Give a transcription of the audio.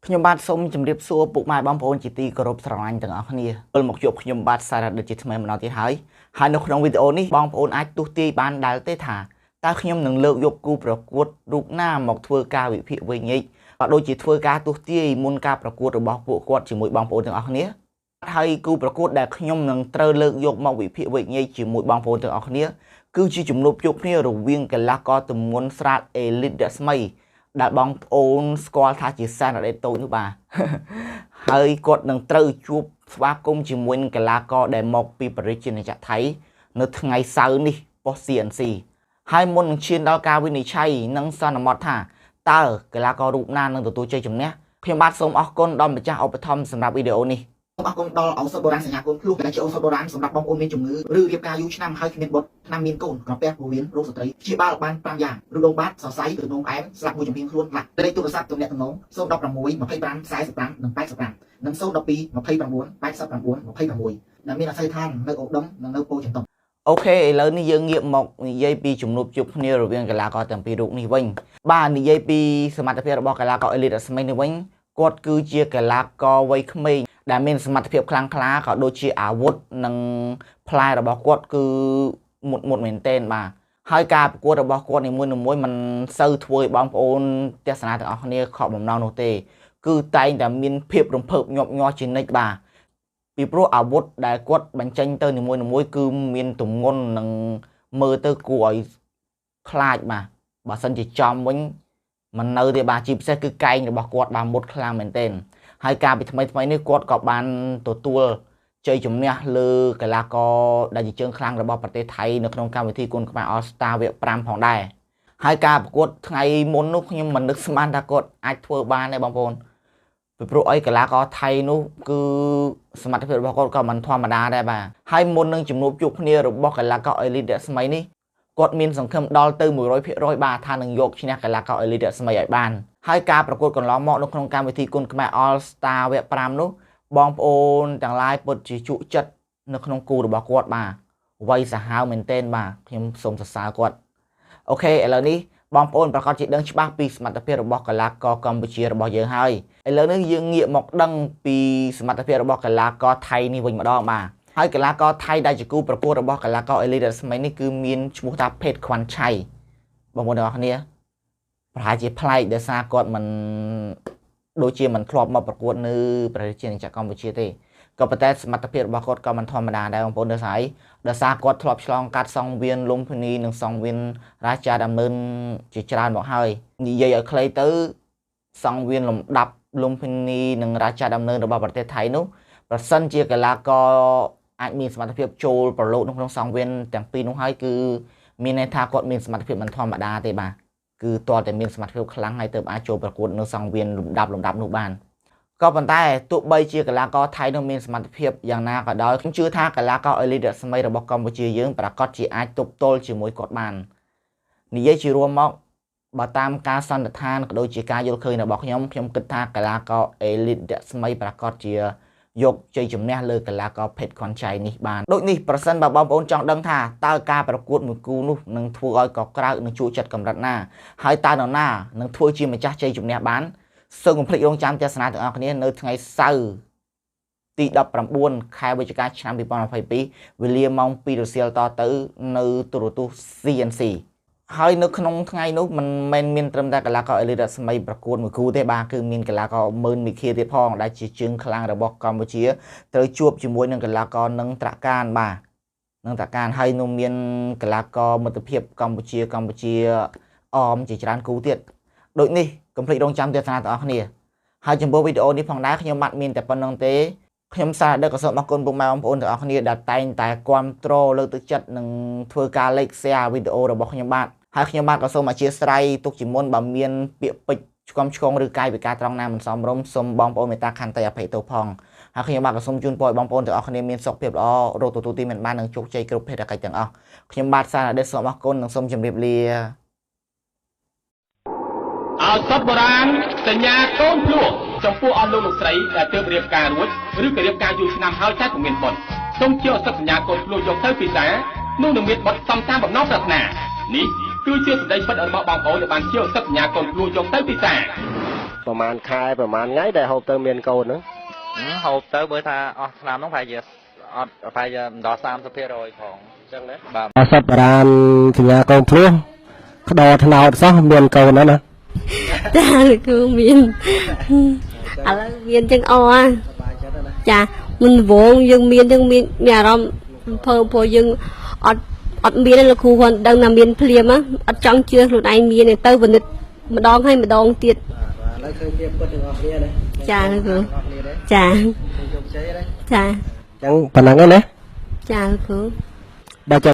ខ្ញុំបាទសូមជម្រាបសួរពុកម៉ែបងប្អូនជាទីគោរពស្រឡាញ់ទាំងអស់គ្នាវិលមកជួបខ្ញុំបាទសារ៉ាដូចជាថ្មីម្ដងទៀតហើយនៅក្នុងវីដេអូនេះបងប្អូនអាចទស្សទាយបានដែលទេថាតើខ្ញុំនឹងលើកយកគូប្រកួតរូបណាមកធ្វើការវិភាគវិញញែកក៏ដូចជាធ្វើការទស្សទាយមុនការប្រកួតរបស់ពួកគាត់ជាមួយបងប្អូនទាំងអស់គ្នាហើយគូប្រកួតដែលខ្ញុំនឹងត្រូវលើកយកមកវិភាគវិញញែកជាមួយបងប្អូនទាំងអស់គ្នាគឺជាជំនួបជួបគ្នារវាងកីឡាករទម្ងន់ស្រាលអេលីតដ៏ថ្មីដែលបងប្អូនស្គាល់ថាជាសានរ៉េតូចនោះបាទហើយគាត់នឹងត្រូវជួបស្វាគមន៍ជាមួយនឹងកីឡាករដែលមកពីប្រទេសជាណាចក្រថៃនៅថ្ងៃសៅរ៍នេះប៉ុស CNC ហើយមុននឹងឈានដល់ការវិនិច្ឆ័យនិងសន្មតថាតើកីឡាកររូបណានឹងទទួលជ័យជំនះខ្ញុំបាទសូមអរគុណដល់ម្ចាស់ឧបត្ថម្ភសម្រាប់វីដេអូនេះសូមអរគុណដល់ឱសថបុរាណសញ្ញាគុណភ្លុកដែលជាឱសថបុរាណសម្រាប់បងប្អូនមានជំងឺឬរៀបការយូរឆ្នាំហើយគ្មានបុត្រឆ្នាំមានកូនក្រពះពោះវៀនរោគស្ត្រីព្យាបាលបាន5យ៉ាងឬដងបាតសរសៃឬដងផ្អែមស្លាប់មួយចំហៀងខ្លួនខ្លះលេខទូរស័ព្ទទំនាក់ទំនង016 25 45និង85និង012 29 89 26ដែលមានអាស័យដ្ឋាននៅឧត្តមនិងនៅពោធិ៍ចិនតុងអូខេឥឡូវនេះយើងងាកមកនិយាយពីជំនួបជួបគ្នារវាងកីឡាករទាំងពីររូបនេះវិញបាទនិយាយពីសមត្ថភាពរបស់កីឡាករអេលីតអាស្មីនេះវិញគាត់គឺជាកីឡាករវ័យក្មេងដែលមានសមត្ថភាពខ្លាំងក្លាក៏ដូចជាអាវុធនិងផ្លែរបស់គាត់គឺមុតមែនទែនបាទហើយការប្រកួតរបស់គាត់នីមួយៗមិនសូវធ្វើឲ្យបងប្អូនទស្សនាទាំងអស់គ្នាខកបំណងនោះទេគឺតែងតែមានភាពរំភើបញាប់ញ័រជានិច្ចបាទពីព្រោះអាវុធដែលគាត់បញ្ចេញទៅនីមួយៗគឺមានទម្ងន់និងមើលទៅគួរឲ្យខ្លាចបាទបើសិនជាចំវិញមិននៅទេបាទជាពិសេសគឺកែងរបស់គាត់បានមុតខ្លាំងមែនទែនហើយការពីថ្មីនេះគាត់ក៏បានទទួលជ័យជំនះលើកីឡាករដែលជាជើងខ្លាំងរបស់ប្រទេសថៃនៅក្នុងកម្មវិធីគុនខ្មែរ All Star វគ្គ5ផងដែរហើយការប្រកួតថ្ងៃមុននោះខ្ញុំមិននឹកស្មានថាគាត់អាចធ្វើបានទេបងប្អូនពីព្រោះអីកីឡាករថៃនោះគឺសមត្ថភាពរបស់គាត់ក៏មិនធម្មតាដែរបាទហើយមុននឹងជំនួបជួបគ្នារបស់កីឡាករអេលីតស្មីនេះគាត់មានសង្ឃឹមដល់ទៅ 100% បាទថានឹងយកឈ្នះកីឡាករអេលីតស្មីឲ្យបានហើយការប្រកួតកន្លងមកនៅក្នុងកម្មវិធីគុនខ្មែរ All Star វគ្គ5នោះបងប្អូនទាំងឡាយពិតជាជក់ចិត្តនៅក្នុងគូរបស់គាត់បាទវ័យសាហាវមែនទែនបាទខ្ញុំសូមសរសើរគាត់អូខេឥឡូវនេះបងប្អូនប្រកាសជាដឹងច្បាស់ពីសមត្ថភាពរបស់កីឡាករកម្ពុជារបស់យើងហើយឥឡូវនេះយើងងាកមកដឹងពីសមត្ថភាពរបស់កីឡាករថៃនេះវិញម្ដងបាទហើយកីឡាករថៃដែលជាគូប្រកួតរបស់កីឡាករអេលីតស្មីនេះគឺមានឈ្មោះថាភេទខ្វាន់ឆៃបងប្អូនទាំងអស់គ្នាប្រហែលជាប្លែកដោយសារគាត់មិនដូចជាមិនធ្លាប់មកប្រកួតនៅប្រទេសជាណាចក្រកម្ពុជាទេក៏ប៉ុន្តែសមត្ថភាពរបស់គាត់ក៏មិនធម្មតាដែរបងប្អូនដោយសារគាត់ធ្លាប់ឆ្លងកាត់សង្វៀនលំពិនីនិងសង្វៀនរាជាដំណើរជាច្រើនមកហើយនិយាយឲ្យខ្លីទៅសង្វៀនលំដាប់លំពិនីនិងរាជាដំណើររបស់ប្រទេសថៃនោះប្រសិនជាកីឡាករអាចមានសមត្ថភាពចូលប្រឡូកក្នុងសង្វៀនទាំងពីរនោះហើយគឺមានន័យថាគាត់មានសមត្ថភាពមិនធម្មតាទេបាទគឺតើតែមានសមត្ថភាពខ្លាំងហើយទើបអាចចូលប្រកួតនៅសង្វៀនលំដាប់នោះបានក៏ប៉ុន្តែទោះបីជាកីឡាករថៃនោះមានសមត្ថភាពយ៉ាងណាក៏ដោយខ្ញុំជឿថាកីឡាករអេលីតស្មីរបស់កម្ពុជាយើងប្រកាសជាអាចទប់ទល់ជាមួយគាត់បាននិយាយជារួមមកបើតាមការសន្និដ្ឋានក៏ដូចជាការយល់ឃើញរបស់ខ្ញុំគិតថាកីឡាករអេលីតស្មីប្រកាសជាយកជ័យជំនះលើកីឡាករភេទខ្វាន់ឆៃនេះបានដូចនេះប្រសិនបើបងប្អូនចង់ដឹងថាតើការប្រកួតមួយគូនោះនឹងធ្វើឲ្យកក្រៅនឹងជួចិត្តកម្រិតណាហើយតើនរណានឹងធ្វើជាម្ចាស់ជ័យជំនះបានសូមកុំភ្លេចរងចាំទស្សនាទាំងអស់គ្នានៅថ្ងៃសៅរ៍ទី19ខែវិច្ឆិកាឆ្នាំ2022វេលាម៉ោង 2 រសៀលតទៅនៅទូរទស្សន៍ CNC ហើយនៅក្នុងថ្ងៃនោះមិនមែនមានត្រឹមតែកីឡាករអេលីតស្មីប្រកួតមួយគូទេបាទគឺមានកីឡាករម៉ឺនមីឃាទៀតផងដែលជាជើងខ្លាំងរបស់កម្ពុជាត្រូវជួបជាមួយនឹងកីឡាករនឹងត្រកានបាទនឹងត្រកានហើយនោះមានកីឡាករមិត្តភាពកម្ពុជាអមជាច្រើនគូទៀតដូចនេះកុំភ្លេចរងចាំទស្សនាទាំងអស់គ្នាហើយចំពោះវីដេអូនេះផងដែរខ្ញុំបាទមានតែប៉ុណ្្នឹងទេខ្ញុំសារដឹកក៏សូមអរគុណពុកម៉ែបងប្អូនទាំងអស់គ្នាដែលតែងតែគាំទ្រលើកទឹកចិត្តនិងធ្វើការ like share វីដេអូរបស់ខ្ញុំបាទហើយខ្ញុំបាទក៏សូមអធិស្ឋានទុកជាមុនបើមានពាក្យពេចន៍ឆ្កំឆ្គងឬកាយវិការត្រង់ណាមិនសមរម្យសូមបងប្អូនមេត្តាខន្តីអភ័យទោសផងហើយខ្ញុំបាទក៏សូមជូនពរឲ្យបងប្អូនទាំងអស់គ្នាមានសុខភាពល្អរកទទួលទីមានបាននិងជោគជ័យគ្រប់ភារកិច្ចទាំងអស់ខ្ញុំបាទសារដឹកសូមអរគុណនិងសូមជម្រាបលាឱសថបុរាណសញ្ញាកូនភ្លោះចំពោះអស់លោកស្រីដែលទើបរៀបការរួចឬក៏រៀបការយូរឆ្នាំហើយតែពុំមានបុត្រសូមជាឱសថសញ្ញាកូនភ្លោះយកទៅពិសានោះនឹងមានបុត្រសំតាមបំណងប្រាថ្នានេះគឺជាសេចក្តីពិតរបស់បងប្អូនដែលបានជាឱសថសញ្ញាកូនភ្លោះយកទៅពិសា ประมาณคายประมาณไงได้หอบเติมเมียนโกนเนาะ หอบเตอร์เบอร์ธาอ๋อสนามต้องไปเยอะอ๋อไปเยอะดอสามสเปียร์โรยของจังนะแบบ สัปดาห์สัญญาโกนพลุขดอธนาซะเมียนโกนนั่นนะ จ้าคือเมียนอะไรเมียนจังอ๋อจ้ามันโวงยังเมียนอย่ารำพอยังอดเมียนแล้วครูคนดังนำเมียนเพลียมอ่ะอดจังเชื่อหลุดไอเมียนเนี่ยเต้าวันนี้มาดองให้มาดองติด แล้วเคยเก็บก็ถึงออกเนี่ยเลย จ้าคือจ้าจ้า จังปนังไงนะ จ้าคือ บาจะ